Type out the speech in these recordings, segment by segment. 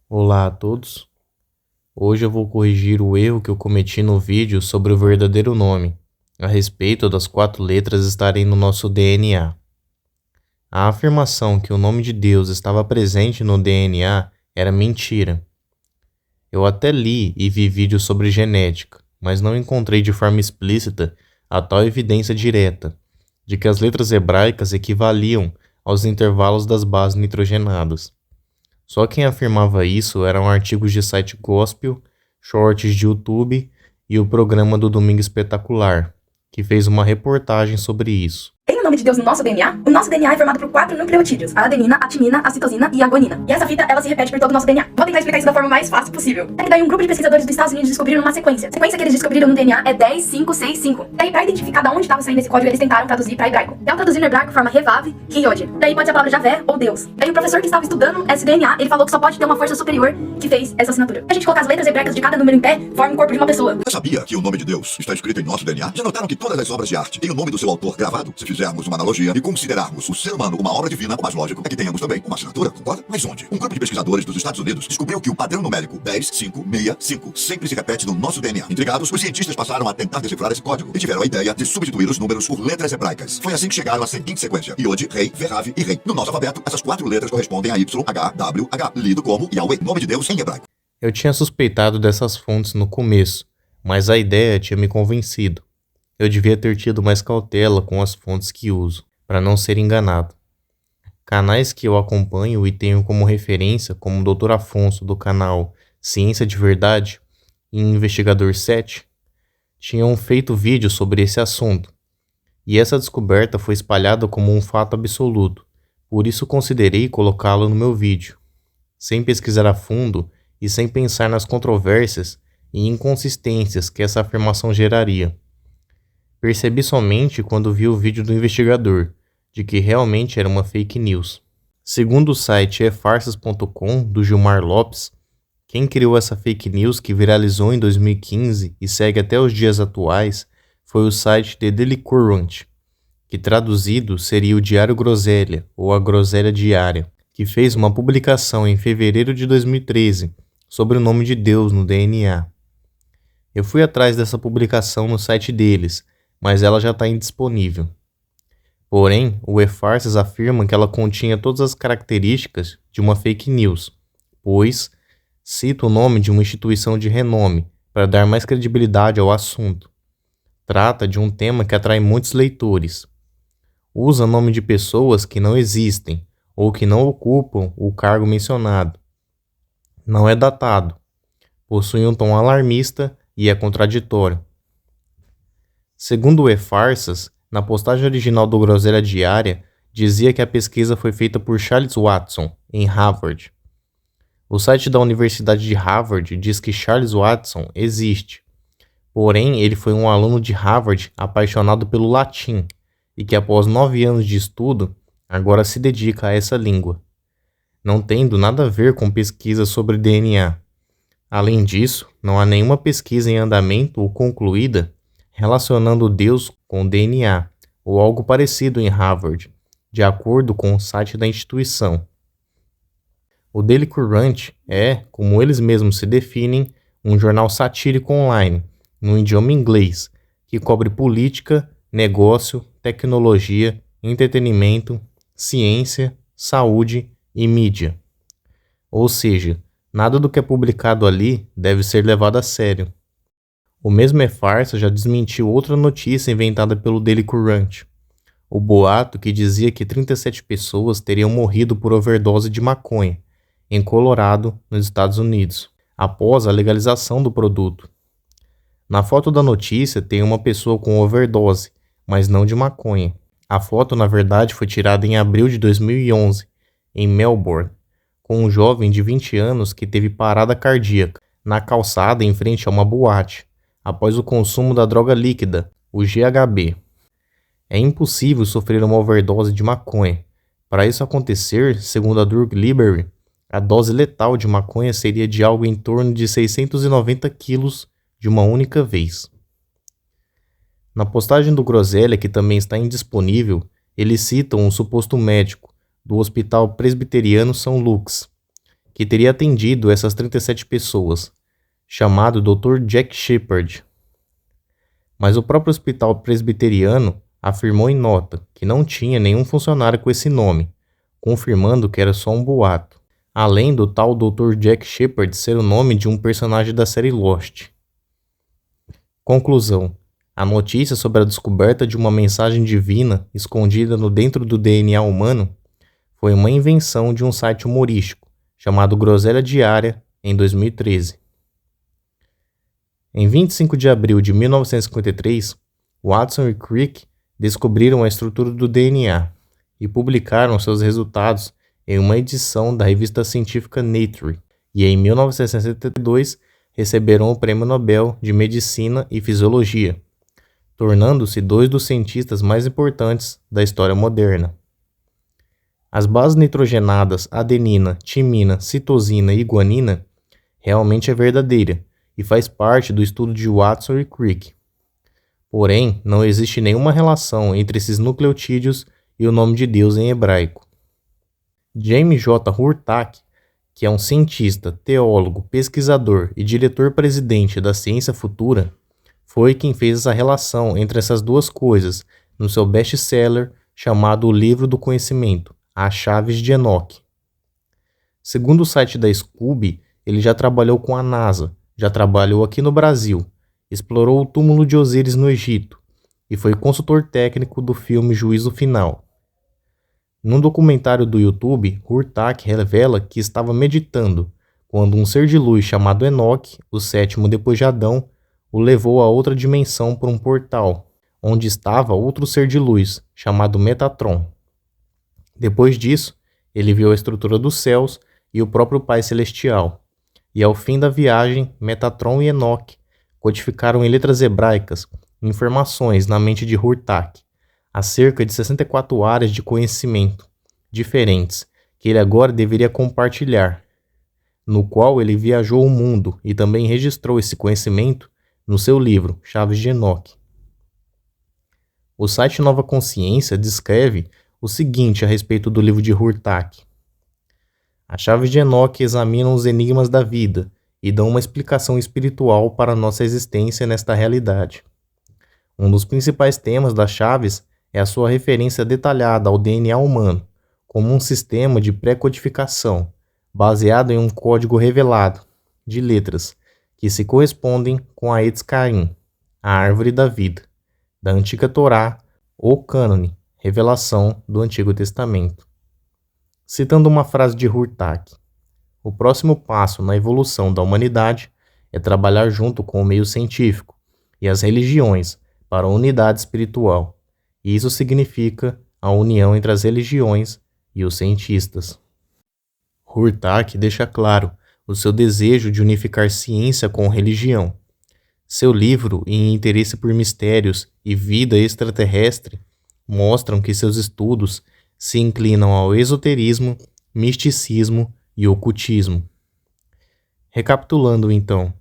Olá a todos. Hoje eu vou corrigir o erro que eu cometi no vídeo sobre o verdadeiro nome, a respeito das 4 letras estarem no nosso DNA. A afirmação que o nome de Deus estava presente no DNA era mentira. Eu até li e vi vídeos sobre genética, mas não encontrei de forma explícita a tal evidência direta de que as letras hebraicas equivaliam aos intervalos das bases nitrogenadas. Só quem afirmava isso eram artigos de site gospel, shorts de YouTube e o programa do Domingo Espetacular, que fez uma reportagem sobre isso. Tem o nome de Deus no nosso DNA? O nosso DNA é formado por 4 nucleotídeos: a adenina, a timina, a citosina e a guanina. E essa fita, ela se repete por todo o nosso DNA. Vou tentar explicar isso da forma mais fácil possível. É que daí um grupo de pesquisadores dos Estados Unidos descobriram uma sequência. A sequência que eles descobriram no DNA é 10565. Daí, pra identificar de onde estava saindo esse código, eles tentaram traduzir pra hebraico. E ao traduzir no hebraico, forma Revav, Kiyod. Daí pode ser a palavra Javé ou Deus. Daí o professor que estava estudando esse DNA, ele falou que só pode ter uma força superior que fez essa assinatura. Se a gente colocar as letras hebraicas de cada número em pé, forma o corpo de uma pessoa. Você sabia que o nome de Deus está escrito em nosso DNA? Já notaram que todas as obras de arte têm o nome do seu autor gravado? Se fizermos uma analogia e considerarmos o ser humano uma obra divina, o mais lógico é que tenhamos também uma assinatura, concorda? Mas onde? Um grupo de pesquisadores dos Estados Unidos descobriu que o padrão numérico 10565 sempre se repete no nosso DNA. Intrigados, os cientistas passaram a tentar decifrar esse código e tiveram a ideia de substituir os números por letras hebraicas. Foi assim que chegaram à seguinte sequência: Yod, Rei, Verrav e Rei. No nosso alfabeto, essas 4 letras correspondem a Y, H, W, H, lido como Yahweh, nome de Deus em hebraico. Eu tinha suspeitado dessas fontes no começo, mas a ideia tinha me convencido. Eu devia ter tido mais cautela com as fontes que uso, para não ser enganado. Canais que eu acompanho e tenho como referência, como o Dr. Afonso do canal Ciência de Verdade e Investigador 7, tinham feito vídeos sobre esse assunto, e essa descoberta foi espalhada como um fato absoluto, por isso considerei colocá-lo no meu vídeo, sem pesquisar a fundo e sem pensar nas controvérsias e inconsistências que essa afirmação geraria. Percebi somente quando vi o vídeo do investigador, de que realmente era uma fake news. Segundo o site efarsas.com, do Gilmar Lopes, quem criou essa fake news que viralizou em 2015 e segue até os dias atuais foi o site The Daily Current, que traduzido seria o Diário Groselha, ou a Groselha Diária, que fez uma publicação em fevereiro de 2013 sobre o nome de Deus no DNA. Eu fui atrás dessa publicação no site deles, mas ela já está indisponível. Porém, o eFarsas afirma que ela continha todas as características de uma fake news, pois cita o nome de uma instituição de renome para dar mais credibilidade ao assunto. Trata de um tema que atrai muitos leitores. Usa nome de pessoas que não existem ou que não ocupam o cargo mencionado. Não é datado, possui um tom alarmista e é contraditório. Segundo o eFarsas, na postagem original do Groselha Diária, dizia que a pesquisa foi feita por Charles Watson, em Harvard. O site da Universidade de Harvard diz que Charles Watson existe, porém ele foi um aluno de Harvard apaixonado pelo latim e que após 9 anos de estudo, agora se dedica a essa língua, não tendo nada a ver com pesquisa sobre DNA. Além disso, não há nenhuma pesquisa em andamento ou concluída relacionando Deus com DNA, ou algo parecido em Harvard, de acordo com o site da instituição. O Daily Current é, como eles mesmos se definem, um jornal satírico online, no idioma inglês, que cobre política, negócio, tecnologia, entretenimento, ciência, saúde e mídia. Ou seja, nada do que é publicado ali deve ser levado a sério. O mesmo eFarsas já desmentiu outra notícia inventada pelo Daily Current. O boato que dizia que 37 pessoas teriam morrido por overdose de maconha, em Colorado, nos Estados Unidos, após a legalização do produto. Na foto da notícia tem uma pessoa com overdose, mas não de maconha. A foto, na verdade, foi tirada em abril de 2011, em Melbourne, com um jovem de 20 anos que teve parada cardíaca na calçada em frente a uma boate, após o consumo da droga líquida, o GHB. É impossível sofrer uma overdose de maconha. Para isso acontecer, segundo a Drug Library, a dose letal de maconha seria de algo em torno de 690 quilos de uma única vez. Na postagem do Groselha, que também está indisponível, eles citam um suposto médico do Hospital Presbiteriano São Lucas, que teria atendido essas 37 pessoas, chamado Dr. Jack Shepard. Mas o próprio hospital presbiteriano afirmou em nota que não tinha nenhum funcionário com esse nome, confirmando que era só um boato, além do tal Dr. Jack Shepard ser o nome de um personagem da série Lost. Conclusão: a notícia sobre a descoberta de uma mensagem divina escondida no dentro do DNA humano foi uma invenção de um site humorístico chamado Groselha Diária em 2013. Em 25 de abril de 1953, Watson e Crick descobriram a estrutura do DNA e publicaram seus resultados em uma edição da revista científica Nature, e em 1962 receberam o Prêmio Nobel de Medicina e Fisiologia, tornando-se dois dos cientistas mais importantes da história moderna. As bases nitrogenadas adenina, timina, citosina e guanina realmente é verdadeira e faz parte do estudo de Watson e Crick. Porém, não existe nenhuma relação entre esses nucleotídeos e o nome de Deus em hebraico. James J. Hurtak, que é um cientista, teólogo, pesquisador e diretor-presidente da Ciência Futura, foi quem fez essa relação entre essas duas coisas no seu best-seller chamado O Livro do Conhecimento, As Chaves de Enoch. Segundo o site da Scooby, ele já trabalhou com a NASA, já trabalhou aqui no Brasil, explorou o túmulo de Osíris no Egito e foi consultor técnico do filme Juízo Final. Num documentário do YouTube, Hurtak revela que estava meditando quando um ser de luz chamado Enoch, o sétimo depois de Adão, o levou a outra dimensão por um portal, onde estava outro ser de luz, chamado Metatron. Depois disso, ele viu a estrutura dos céus e o próprio Pai Celestial, e ao fim da viagem, Metatron e Enoch codificaram em letras hebraicas informações na mente de Hurtak, acerca de 64 áreas de conhecimento diferentes que ele agora deveria compartilhar, no qual ele viajou o mundo e também registrou esse conhecimento no seu livro Chaves de Enoch. O site Nova Consciência descreve o seguinte a respeito do livro de Hurtak. As chaves de Enoch examinam os enigmas da vida e dão uma explicação espiritual para a nossa existência nesta realidade. Um dos principais temas das chaves é a sua referência detalhada ao DNA humano, como um sistema de pré-codificação, baseado em um código revelado, de letras, que se correspondem com a Etz Caim, a árvore da vida, da antiga Torá, ou cânone, revelação do Antigo Testamento. Citando uma frase de Hurtak, o próximo passo na evolução da humanidade é trabalhar junto com o meio científico e as religiões para a unidade espiritual, e isso significa a união entre as religiões e os cientistas. Hurtak deixa claro o seu desejo de unificar ciência com religião. Seu livro e interesse por mistérios e vida extraterrestre mostram que seus estudos se inclinam ao esoterismo, misticismo e ocultismo. Recapitulando então,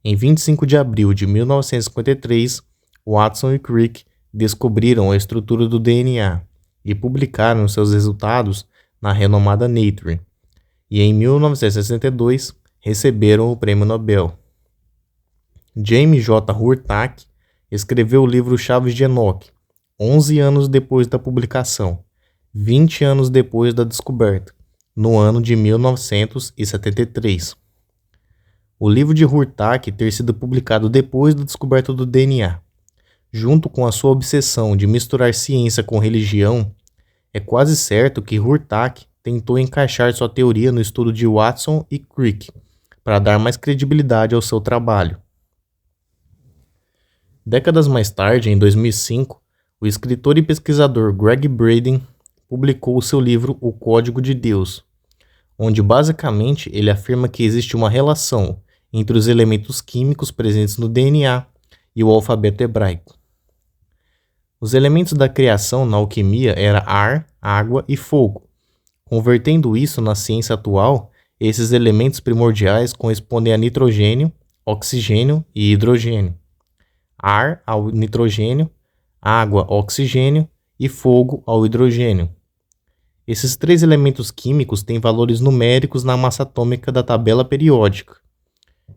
em 25 de abril de 1953, Watson e Crick descobriram a estrutura do DNA e publicaram seus resultados na renomada Nature, e em 1962 receberam o Prêmio Nobel. James J. Hurtak escreveu o livro Chaves de Enoch, 11 anos depois da publicação, 20 anos depois da descoberta, no ano de 1973. O livro de Hurtak ter sido publicado depois da descoberta do DNA, junto com a sua obsessão de misturar ciência com religião, é quase certo que Hurtak tentou encaixar sua teoria no estudo de Watson e Crick, para dar mais credibilidade ao seu trabalho. Décadas mais tarde, em 2005, o escritor e pesquisador Greg Braden publicou o seu livro O Código de Deus, onde basicamente ele afirma que existe uma relação entre os elementos químicos presentes no DNA e o alfabeto hebraico. Os elementos da criação na alquimia eram ar, água e fogo. Convertendo isso na ciência atual, esses elementos primordiais correspondem a nitrogênio, oxigênio e hidrogênio. Ar ao nitrogênio, água ao oxigênio e fogo ao hidrogênio. Esses 3 elementos químicos têm valores numéricos na massa atômica da tabela periódica.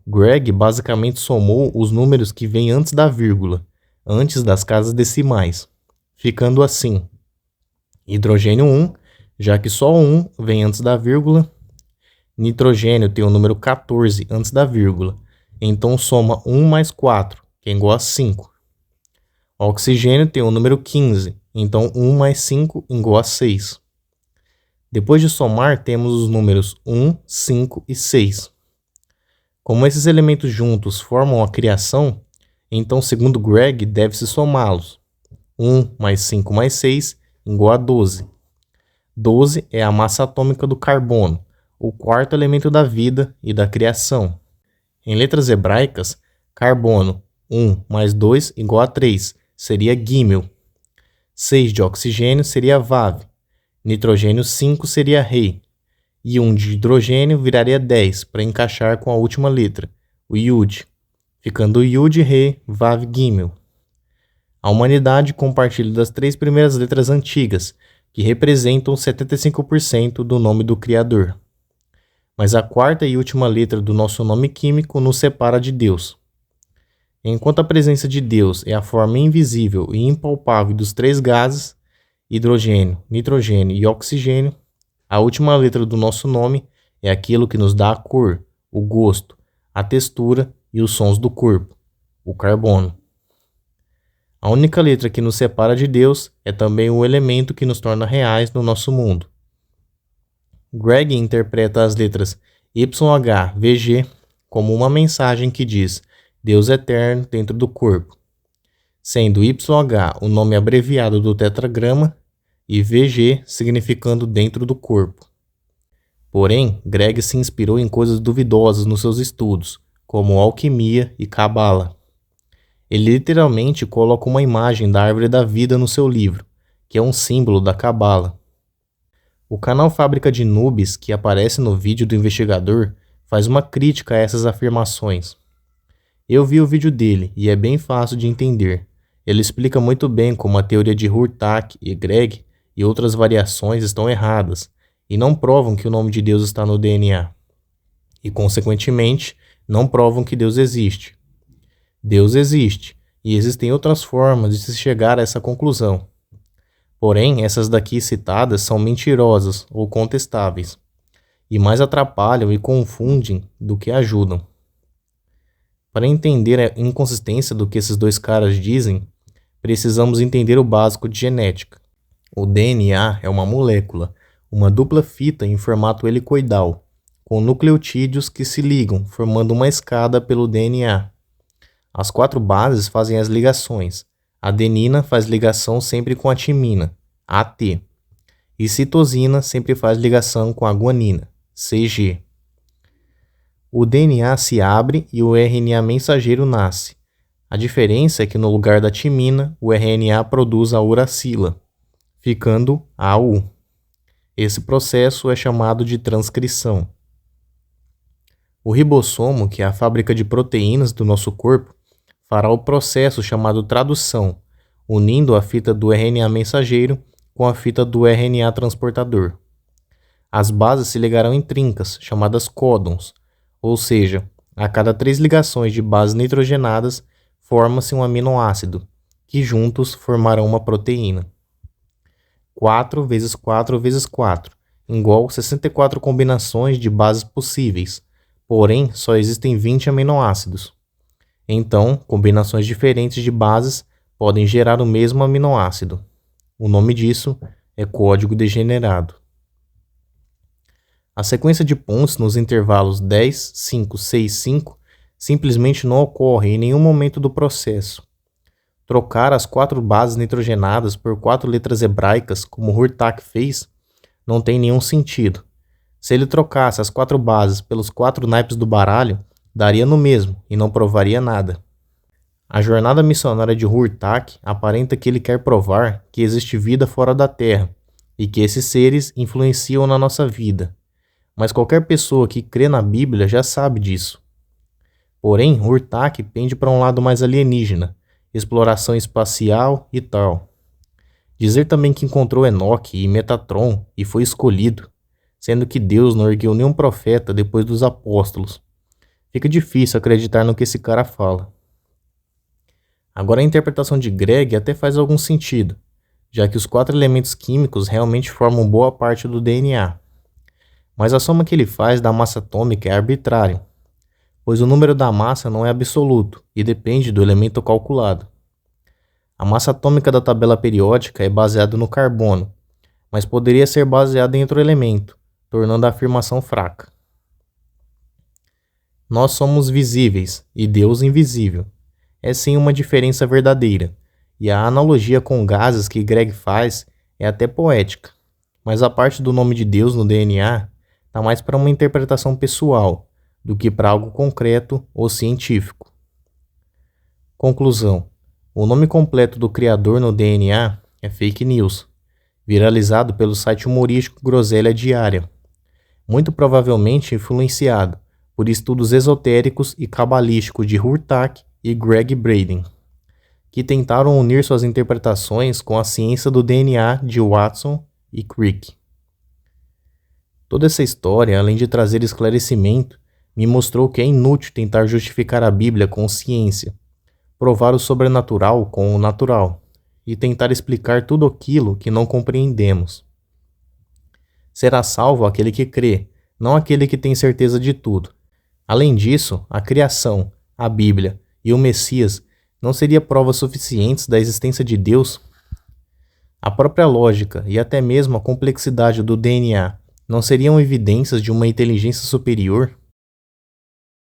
Greg basicamente somou os números que vêm antes da vírgula, antes das casas decimais, ficando assim: hidrogênio 1, já que só o 1 vem antes da vírgula. Nitrogênio tem o número 14 antes da vírgula, então soma 1 mais 4, que é igual a 5. Oxigênio tem o número 15, então 1 mais 5 igual a 6. Depois de somar, temos os números 1, 5 e 6. Como esses elementos juntos formam a criação, então, segundo Greg, deve-se somá-los. 1 mais 5 mais 6 igual a 12. 12 é a massa atômica do carbono, o quarto elemento da vida e da criação. Em letras hebraicas, carbono 1 mais 2 igual a 3, seria gimel. 6 de oxigênio seria vav. Nitrogênio 5 seria rei. E 1 de hidrogênio viraria 10 para encaixar com a última letra, o Yud, ficando Yud Re Vav Gimel. A humanidade compartilha das 3 primeiras letras antigas, que representam 75% do nome do Criador. Mas a quarta e última letra do nosso nome químico nos separa de Deus. Enquanto a presença de Deus é a forma invisível e impalpável dos 3 gases, hidrogênio, nitrogênio e oxigênio, a última letra do nosso nome é aquilo que nos dá a cor, o gosto, a textura e os sons do corpo, o carbono. A única letra que nos separa de Deus é também o elemento que nos torna reais no nosso mundo. Greg interpreta as letras YHVG como uma mensagem que diz Deus eterno dentro do corpo, sendo YH o nome abreviado do tetragrama e VG significando dentro do corpo. Porém, Greg se inspirou em coisas duvidosas nos seus estudos, como alquimia e cabala. Ele literalmente coloca uma imagem da árvore da vida no seu livro, que é um símbolo da cabala. O canal Fábrica de Nubes, que aparece no vídeo do investigador, faz uma crítica a essas afirmações. Eu vi o vídeo dele e é bem fácil de entender. Ele explica muito bem como a teoria de Hurtak e Greg e outras variações estão erradas e não provam que o nome de Deus está no DNA. E, consequentemente, não provam que Deus existe. Deus existe, e existem outras formas de se chegar a essa conclusão. Porém, essas daqui citadas são mentirosas ou contestáveis, e mais atrapalham e confundem do que ajudam. Para entender a inconsistência do que esses 2 caras dizem, precisamos entender o básico de genética. O DNA é uma molécula, uma dupla fita em formato helicoidal, com nucleotídeos que se ligam, formando uma escada pelo DNA. As 4 bases fazem as ligações. A adenina faz ligação sempre com a timina, AT. E citosina sempre faz ligação com a guanina, CG. O DNA se abre e o RNA mensageiro nasce. A diferença é que no lugar da timina, o RNA produz a uracila, ficando AU. Esse processo é chamado de transcrição. O ribossomo, que é a fábrica de proteínas do nosso corpo, fará o processo chamado tradução, unindo a fita do RNA mensageiro com a fita do RNA transportador. As bases se ligarão em trincas, chamadas códons, ou seja, a cada 3 ligações de bases nitrogenadas, forma-se um aminoácido, que juntos formarão uma proteína. 4 vezes 4 vezes 4, igual 64 combinações de bases possíveis, porém só existem 20 aminoácidos. Então, combinações diferentes de bases podem gerar o mesmo aminoácido. O nome disso é código degenerado. A sequência de pontos nos intervalos 10, 5, 6, 5 simplesmente não ocorre em nenhum momento do processo. Trocar as 4 bases nitrogenadas por 4 letras hebraicas, como Hurtak fez, não tem nenhum sentido. Se ele trocasse as 4 bases pelos 4 naipes do baralho, daria no mesmo e não provaria nada. A jornada missionária de Hurtak aparenta que ele quer provar que existe vida fora da Terra e que esses seres influenciam na nossa vida. Mas qualquer pessoa que crê na Bíblia já sabe disso. Porém, Hurtak pende para um lado mais alienígena, exploração espacial e tal. Dizer também que encontrou Enoque e Metatron e foi escolhido, sendo que Deus não ergueu nenhum profeta depois dos apóstolos. Fica difícil acreditar no que esse cara fala. Agora a interpretação de Greg até faz algum sentido, já que os 4 elementos químicos realmente formam boa parte do DNA. Mas a soma que ele faz da massa atômica é arbitrária, pois o número da massa não é absoluto e depende do elemento calculado. A massa atômica da tabela periódica é baseada no carbono, mas poderia ser baseada em outro elemento, tornando a afirmação fraca. Nós somos visíveis e Deus invisível. É sim uma diferença verdadeira, e a analogia com gases que Greg faz é até poética, mas a parte do nome de Deus no DNA está mais para uma interpretação pessoal do que para algo concreto ou científico. Conclusão: o nome completo do criador no DNA é fake news, viralizado pelo site humorístico Groselha Diária, muito provavelmente influenciado por estudos esotéricos e cabalísticos de Hurtak e Greg Braden, que tentaram unir suas interpretações com a ciência do DNA de Watson e Crick. Toda essa história, além de trazer esclarecimento, me mostrou que é inútil tentar justificar a Bíblia com ciência, provar o sobrenatural com o natural e tentar explicar tudo aquilo que não compreendemos. Será salvo aquele que crê, não aquele que tem certeza de tudo. Além disso, a criação, a Bíblia e o Messias não seriam provas suficientes da existência de Deus? A própria lógica e até mesmo a complexidade do DNA não seriam evidências de uma inteligência superior?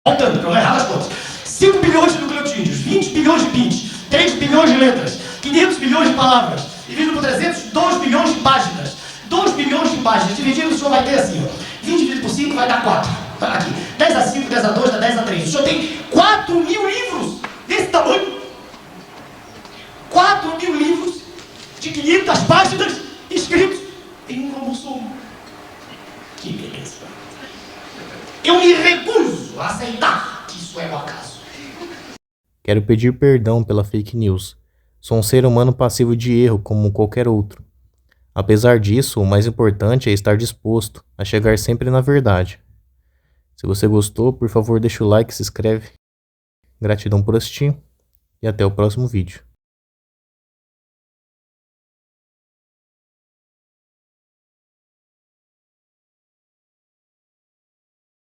Voltando, para eu não errar as contas. 5 bilhões de nucleotídeos, 20 bilhões de pins, 3 bilhões de letras, 500 bilhões de palavras, dividido por 300, 2 bilhões de páginas. 2 bilhões de páginas, dividido o senhor vai ter assim, ó. 20 dividido por 5 vai dar 4. Aqui, 10 a 5, 10 a 2, dá 10 a 3. O senhor tem 4 mil livros desse tamanho. 4 mil livros de 500 páginas escritos em um cromossomo. Que beleza. Eu me recuso a aceitar que isso é um acaso. Quero pedir perdão pela fake news. Sou um ser humano passivo de erro como qualquer outro. Apesar disso, o mais importante é estar disposto a chegar sempre na verdade. Se você gostou, por favor deixa o like e se inscreve. Gratidão por assistir e até o próximo vídeo.